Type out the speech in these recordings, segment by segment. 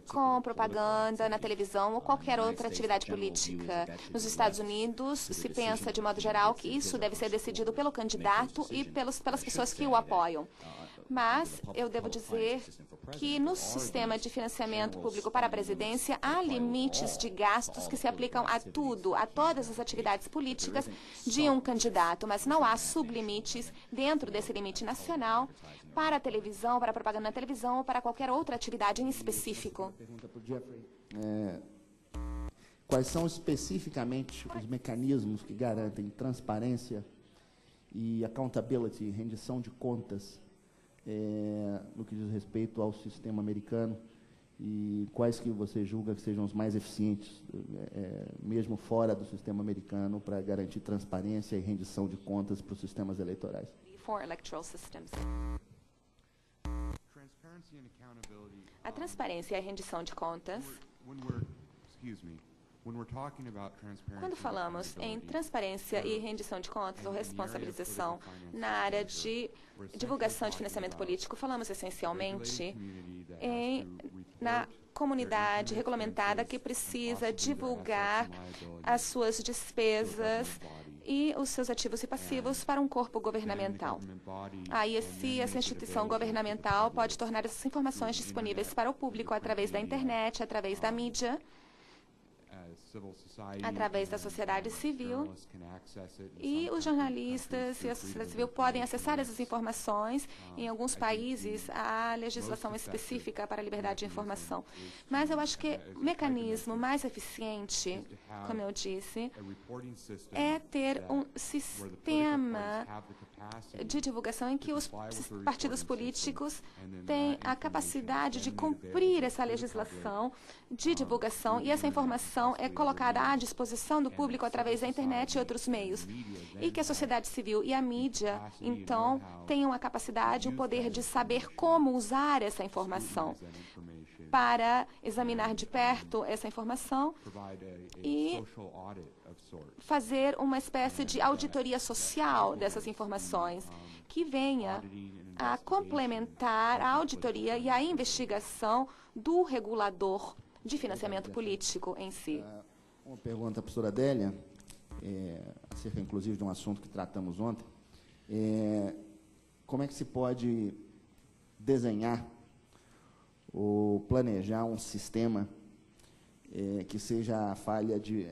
com propaganda na televisão ou qualquer outra atividade política. Nos Estados Unidos, se pensa, de modo geral, que isso deve ser decidido pelo candidato e pelas pessoas que o apoiam. Mas eu devo dizer que no sistema de financiamento público para a presidência há limites de gastos que se aplicam a tudo, a todas as atividades políticas de um candidato, mas não há sublimites dentro desse limite nacional para a televisão, para a propaganda na televisão ou para qualquer outra atividade em específico. Quais são especificamente os mecanismos que garantem transparência e accountability, rendição de contas, no que diz respeito ao sistema americano, e quais que você julga que sejam os mais eficientes, mesmo fora do sistema americano, para garantir transparência e rendição de contas para os sistemas eleitorais? A transparência e a rendição de contas. Quando falamos em transparência e rendição de contas ou responsabilização na área de divulgação de financiamento político, falamos essencialmente na comunidade regulamentada que precisa divulgar as suas despesas e os seus ativos e passivos para um corpo governamental. Aí, se essa instituição governamental pode tornar essas informações disponíveis para o público através da internet, através da mídia, através da sociedade civil, e os jornalistas e a sociedade civil podem acessar essas informações. Em alguns países, há legislação específica para a liberdade de informação. Mas eu acho que o mecanismo mais eficiente, como eu disse, é ter um sistema de divulgação em que os partidos políticos têm a capacidade de cumprir essa legislação de divulgação, e essa informação é colocada à disposição do público através da internet e outros meios. E que a sociedade civil e a mídia, então, tenham a capacidade, o poder de saber como usar essa informação para examinar de perto essa informação e fazer uma espécie de auditoria social dessas informações, que venha a complementar a auditoria e a investigação do regulador de financiamento político em si. Uma pergunta à professora Adélia, acerca inclusive de um assunto que tratamos ontem. Como é que se pode desenhar ou planejar um sistema que seja a falha de,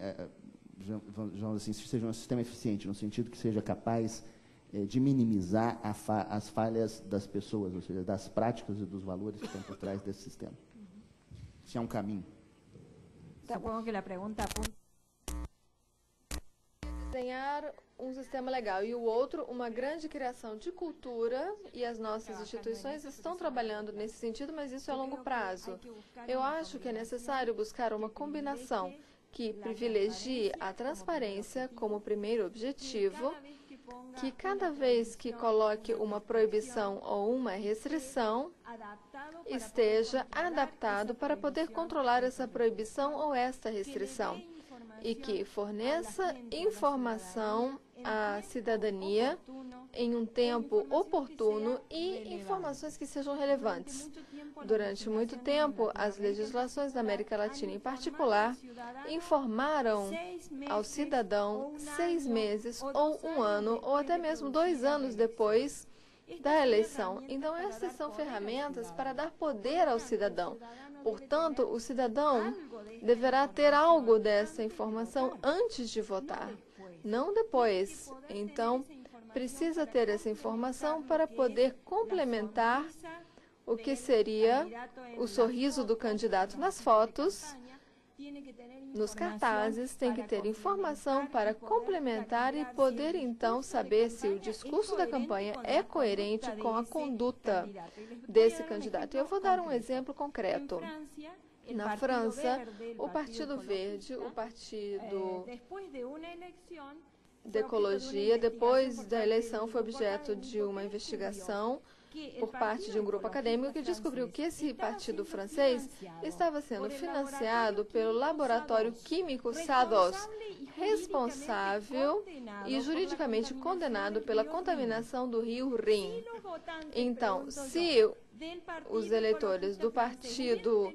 vamos assim, seja um sistema eficiente, no sentido que seja capaz de minimizar as falhas das pessoas, ou seja, das práticas e dos valores que estão por trás desse sistema? Se é um caminho. Supongo que a pergunta apunta. Desenhar um sistema legal e o outro, uma grande criação de cultura, e as nossas instituições estão trabalhando nesse sentido, mas isso é a longo prazo. Eu acho que é necessário buscar uma combinação que privilegie a transparência como primeiro objetivo, que cada vez que coloque uma proibição ou uma restrição, esteja adaptado para poder controlar essa proibição ou esta restrição, e que forneça informação à cidadania em um tempo oportuno e informações que sejam relevantes. Durante muito tempo, as legislações da América Latina, em particular, informaram ao cidadão 6 meses ou 1 ano, ou até mesmo 2 anos depois da eleição. Então, essas são ferramentas para dar poder ao cidadão. Portanto, o cidadão deverá ter algo dessa informação antes de votar, não depois. Então, precisa ter essa informação para poder complementar o que seria o sorriso do candidato nas fotos. Nos cartazes, tem que ter informação para complementar e poder, então, saber se o discurso da campanha é coerente com a conduta desse candidato. Eu vou dar um exemplo concreto. Na França, o Partido Verde, o Partido de Ecologia, depois da eleição, foi objeto de uma investigação por parte de um grupo acadêmico que descobriu que esse partido francês estava sendo financiado pelo laboratório químico Sandoz, responsável e juridicamente condenado pela contaminação do rio Rin. Então, se os eleitores do partido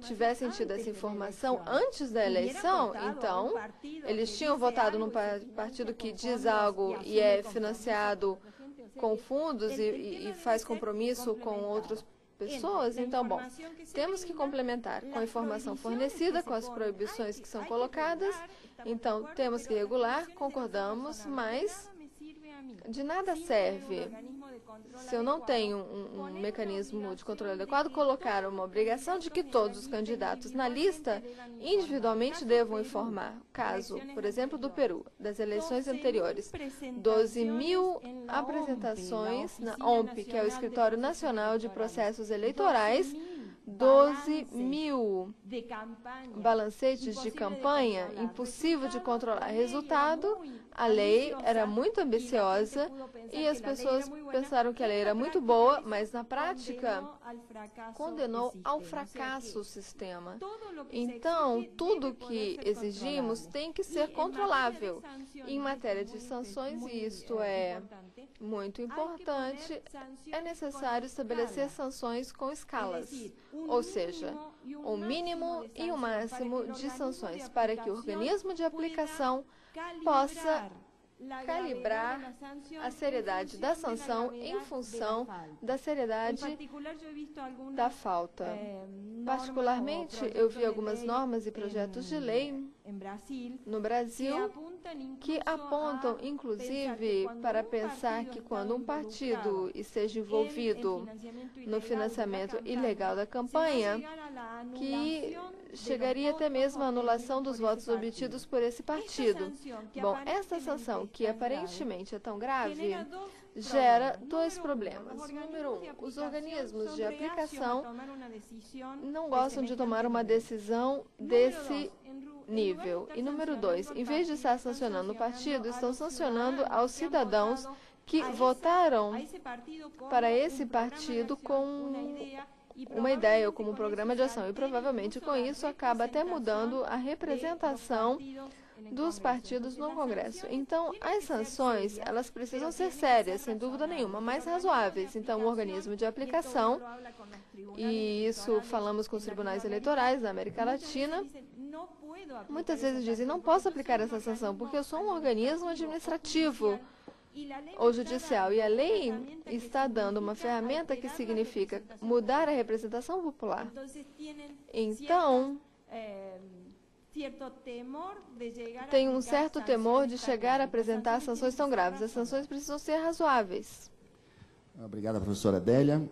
tivessem tido essa informação antes da eleição, então eles tinham votado num partido que diz algo e é financiado com fundos e faz compromisso com outras pessoas. Então, bom, temos que complementar com a informação fornecida, com as proibições que são colocadas. Então, temos que regular, concordamos, mas de nada serve, se eu não tenho um mecanismo de controle adequado, colocar uma obrigação de que todos os candidatos na lista individualmente devam informar. Caso, por exemplo, do Peru, das eleições anteriores, 12.000 apresentações na OMP, que é o Escritório Nacional de Processos Eleitorais, 12.000 balancetes de campanha, impossível de controlar. Resultado, a lei era muito ambiciosa e as pessoas pensaram que a lei era muito boa, mas na prática condenou ao fracasso o sistema. Então, tudo que exigimos tem que ser controlável. Em matéria de sanções, e isto é muito importante, é necessário estabelecer sanções com escalas, ou seja, o mínimo e o máximo de sanções para que o organismo de aplicação possa calibrar a seriedade da sanção em função da seriedade da falta. Particularmente, eu vi algumas normas e projetos de lei no Brasil que apontam, inclusive, para pensar que quando um partido esteja envolvido no financiamento ilegal da campanha, que chegaria até mesmo à anulação dos votos obtidos por esse partido. Bom, essa sanção, que aparentemente é tão grave, gera dois problemas. Número um, os organismos de aplicação não gostam de tomar uma decisão desse nível. E número dois, em vez de estar sancionando o partido, estão sancionando aos cidadãos que votaram para esse partido com uma ideia ou como um programa de ação. E provavelmente com isso acaba até mudando a representação dos partidos no Congresso. Então, as sanções, elas precisam ser sérias, sem dúvida nenhuma, mas razoáveis. Então, o organismo de aplicação, e isso falamos com os tribunais eleitorais da América Latina, muitas vezes dizem, não posso aplicar essa sanção porque eu sou um organismo administrativo ou judicial. E a lei está dando uma ferramenta que significa mudar a representação popular. Então, tem um certo temor de chegar a apresentar sanções tão graves. As sanções precisam ser razoáveis. Obrigada, professora Adélia.